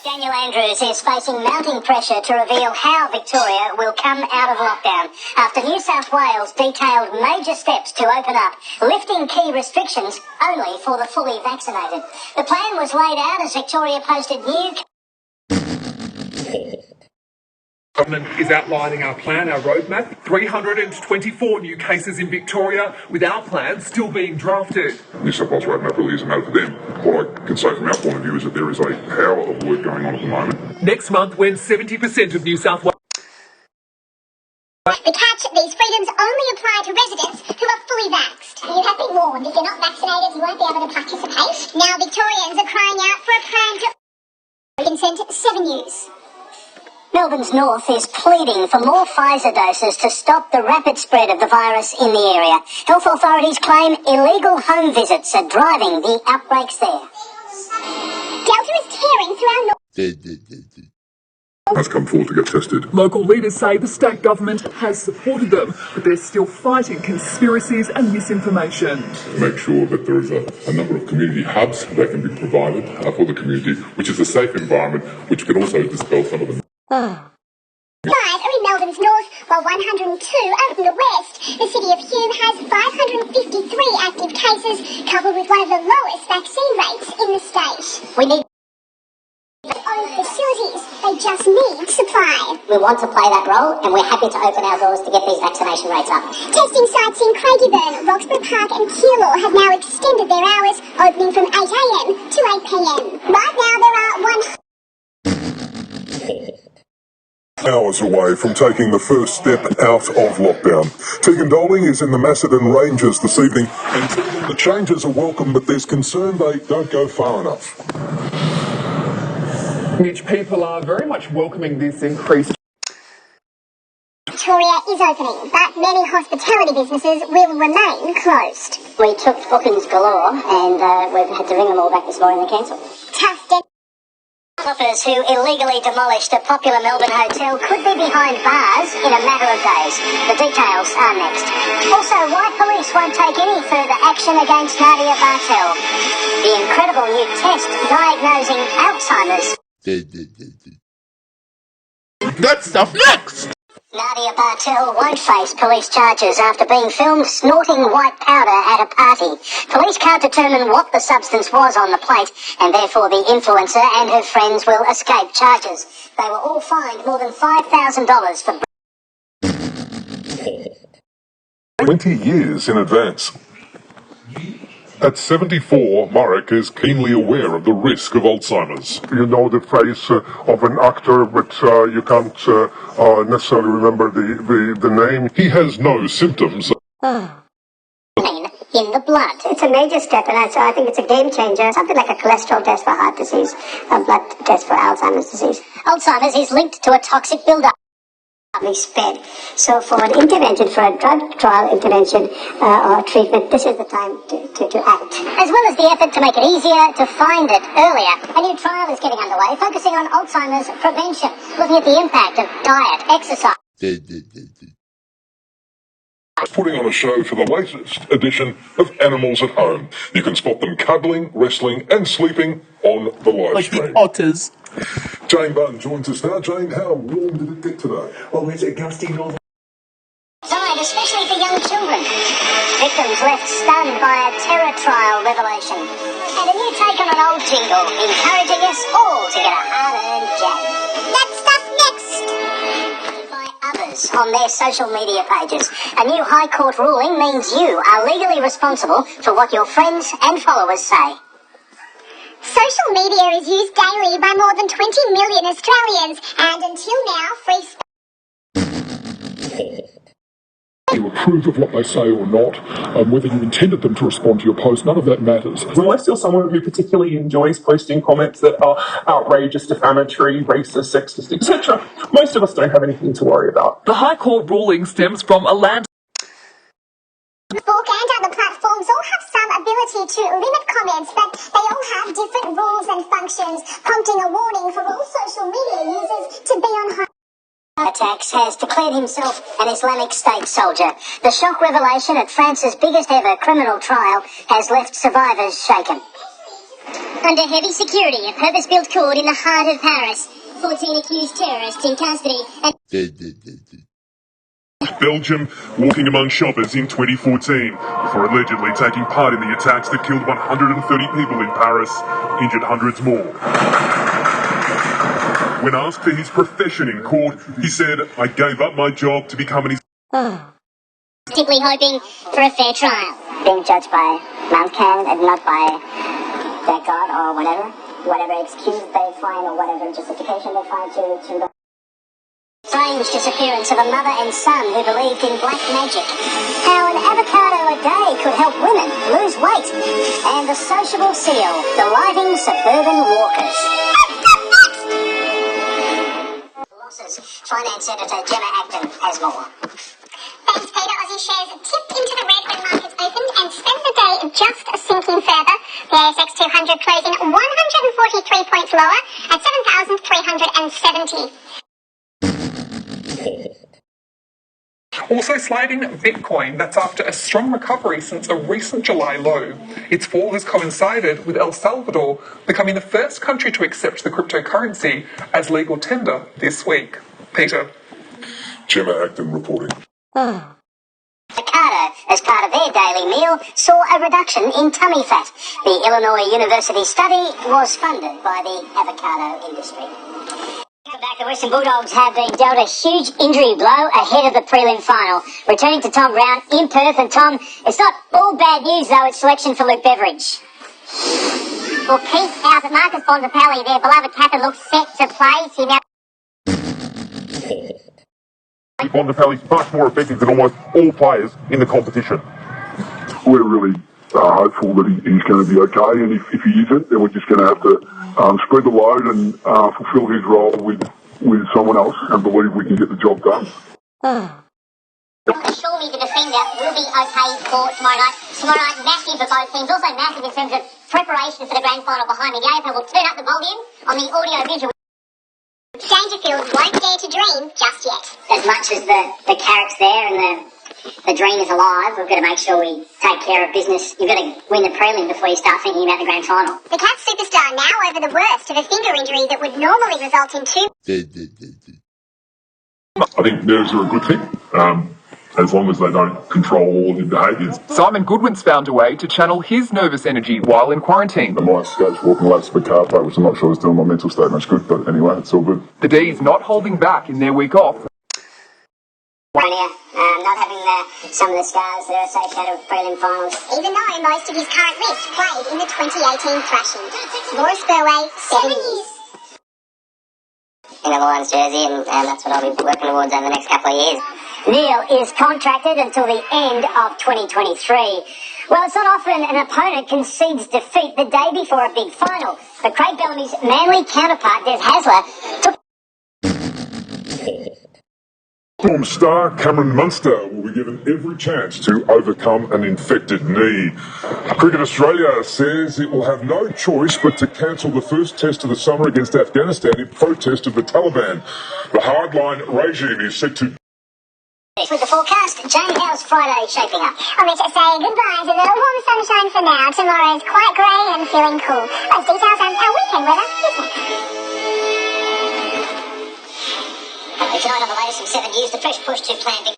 Daniel Andrews is facing mounting pressure to reveal how Victoria will come out of lockdown after New South Wales detailed major steps to open up, lifting key restrictions only for the fully vaccinated. The plan was laid out as Victoria posted new... Government is outlining our plan, our roadmap. 324 new cases in Victoria, with our plan still being drafted. New South Wales roadmap really is a matter for them. What I can say from our point of view is that there is a power of work going on at the moment. Next month, when 70% of New South Wales... The catch, these freedoms only apply to residents who are fully vaxxed. You have been warned, if you're not vaccinated, you won't be able to participate. Now Victorians are crying out for a plan to consent 7 years. Melbourne's North is pleading for more Pfizer doses to stop the rapid spread of the virus in the area. Health authorities claim illegal home visits are driving the outbreaks there. Delta is tearing through our north. Has come forward to get tested. Local leaders say the state government has supported them, but they're still fighting conspiracies and misinformation. To make sure that there is a number of community hubs that can be provided for the community, which is a safe environment, which can also dispel some of the... 5 are in Melbourne's north, while 102 are in the west. The city of Hume has 553 active cases, coupled with one of the lowest vaccine rates in the state. We need own facilities, they just need supply. We want to play that role, and we're happy to open our doors to get these vaccination rates up. Testing sites in Craigieburn, Roxburgh Park and Keilor have now extended their hours, opening from 8 a.m. to 8 p.m. Right now there are hours away from taking the first step out of lockdown. Tegan Doling is in the Macedon Ranges this evening and tells them the changes are welcome, but there's concern they don't go far enough. Which people are very much welcoming this increase. Victoria is opening, but many hospitality businesses will remain closed. We took bookings galore, and we've had to ring them all back this morning and cancel. Tough Developers who illegally demolished a popular Melbourne hotel could be behind bars in a matter of days. The details are next. Also, why police won't take any further action against Nadia Bartel. The incredible new test diagnosing Alzheimer's. That stuff next! Nadia Bartel won't face police charges after being filmed snorting white powder at a party. Police can't determine what the substance was on the plate, and therefore the influencer and her friends will escape charges. They were all fined more than $5,000 for... 20 years in advance. At 74, Marek is keenly aware of the risk of Alzheimer's. You know the face of an actor, but you can't necessarily remember the name. He has no symptoms. In the blood. It's a major step, and I think it's a game changer. Something like a cholesterol test for heart disease, a blood test for Alzheimer's disease. Alzheimer's is linked to a toxic buildup. Sped. So for an intervention, for a drug trial intervention or treatment, this is the time to act. As well as the effort to make it easier to find it earlier, a new trial is getting underway focusing on Alzheimer's prevention, looking at the impact of diet, exercise. Putting on a show for the latest edition of Animals at Home. You can spot them cuddling, wrestling and sleeping on the live stream. Like the otters. Jane Bunn joins us now. Jane, how warm did it get today? Well, it's a gusty north. Side, especially for young children. Victims left stunned by a terror trial revelation. And a new take on an old jingle, encouraging us all to get a hard-earned jab. That stuff next! By others on their social media pages. A new High Court ruling means you are legally responsible for what your friends and followers say. Social media is used daily by more than 20 million Australians, and until now, free speech. You approve of what they say or not, whether you intended them to respond to your post, none of that matters. Am I still someone who particularly enjoys posting comments that are outrageous, defamatory, racist, sexist, etc.? Most of us don't have anything to worry about. The High Court ruling stems from a land... Facebook and other platforms all have some ability to limit comments, but they all have different rules and functions, prompting a warning for all social media users to be on high Attacks has declared himself an Islamic State soldier. The shock revelation at France's biggest ever criminal trial has left survivors shaken. Under heavy security, a purpose-built court in the heart of Paris. 14 accused terrorists in custody and Belgium walking among shoppers in 2014 for allegedly taking part in the attacks that killed 130 people in Paris, injured hundreds more. When asked for his profession in court, he said, "I gave up my job to become an..." particularly hoping for a fair trial. Being judged by mankind and not by their God or whatever excuse they find or whatever justification they find to Strange disappearance of a mother and son who believed in black magic. How an avocado a day could help women lose weight. And the sociable seal delighting suburban walkers. Losses. Finance editor Gemma Acton has more. Thanks, Peter. Aussie shares tipped into the red when markets opened and spent the day just sinking further. The ASX 200 closing 143 points lower at 7,370. Also sliding Bitcoin, that's after a strong recovery since a recent July low. Its fall has coincided with El Salvador becoming the first country to accept the cryptocurrency as legal tender this week. Peter. Gemma Acton reporting. Avocado, as part of their daily meal, saw a reduction in tummy fat. The Illinois University study was funded by the avocado industry. Welcome back. The Western Bulldogs have been dealt a huge injury blow ahead of the prelim final. Returning to Tom Brown in Perth, and Tom, it's not all bad news though, it's selection for Luke Beveridge. Well, Keith out at Marcus Bontempelli, their beloved captain, looks set to play. See now. Bontempelli's much more effective than almost all players in the competition. We're really hopeful that he's going to be okay, and if he isn't, then we're just going to have to spread the load and fulfil his role with someone else and believe we can get the job done. Surely the defender will be okay for tomorrow night. Tomorrow night, massive for both teams. Also massive in terms of preparation for the grand final behind me. The AFL will turn up the volume on the audio-visual. Dangerfield won't dare to dream just yet. As much as the carrot's there and the dream is alive, we've got to make sure we take care of business. You've got to win the prelim before you start thinking about the grand final. The Cats superstar now over the worst of a finger injury that would normally result in 2. I think nerves are a good thing, as long as they don't control all his behaviours. Simon Goodwin's found a way to channel his nervous energy while in quarantine. My escapes walking away to the car park, which I'm not sure is doing my mental state much good, but anyway, it's all good. The D's not holding back in their week off. Not having some of the scars that are associated with prelim finals. Even though most of his current list played in the 2018 thrashing. Laura Spurway, 7 years. In a Lions jersey, and that's what I'll be working towards over the next couple of years. Neil is contracted until the end of 2023. Well, it's not often an opponent concedes defeat the day before a big final, but Craig Bellamy's Manly counterpart, Des Hasler, took... Storm star Cameron Munster will be given every chance to overcome an infected knee. Cricket Australia says it will have no choice but to cancel the first test of the summer against Afghanistan in protest of the Taliban. The hardline regime is set to... With the forecast, Jane, how's Friday shaping up? I'll let you say goodbye to the warm sunshine for now. Tomorrow's quite grey and feeling cool. Those details and our weekend weather is next. Tonight on the latest from 7 News, the fresh push to plan...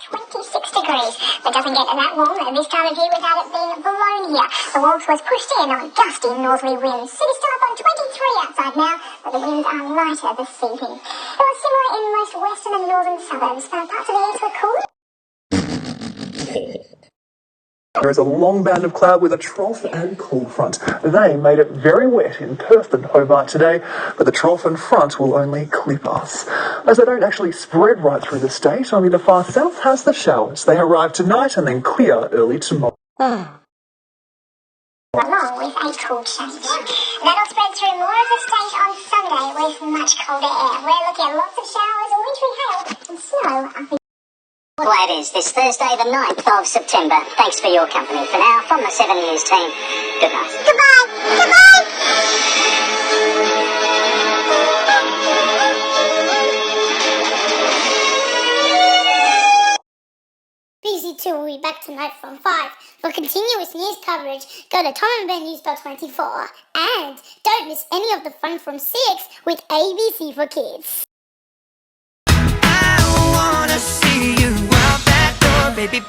26 degrees, but doesn't get that warm at this time of year without it being blown here. The waltz was pushed in on gusty northerly winds. City's still up on 23 outside now, but the winds are lighter this evening. It was similar in most western and northern suburbs, but parts of the east were cool. There is a long band of cloud with a trough and cool front. They made it very wet in Perth and Hobart today, but the trough and front will only clip us, as they don't actually spread right through the state. Only the far south has the showers. They arrive tonight and then clear early tomorrow. Along with a cool change. That'll spread through more of the state on Sunday with much colder air. We're looking at lots of showers, wintry hail and snow up in... Well, it is this Thursday, the 9th of September. Thanks for your company. For now, from the 7 News team, good night. Goodbye! Goodbye! Busy. ABC2 will be back tonight from 5. For continuous news coverage, go to tomandbennews.24. And don't miss any of the fun from 6 with ABC for Kids. I wanna see you out that door, baby.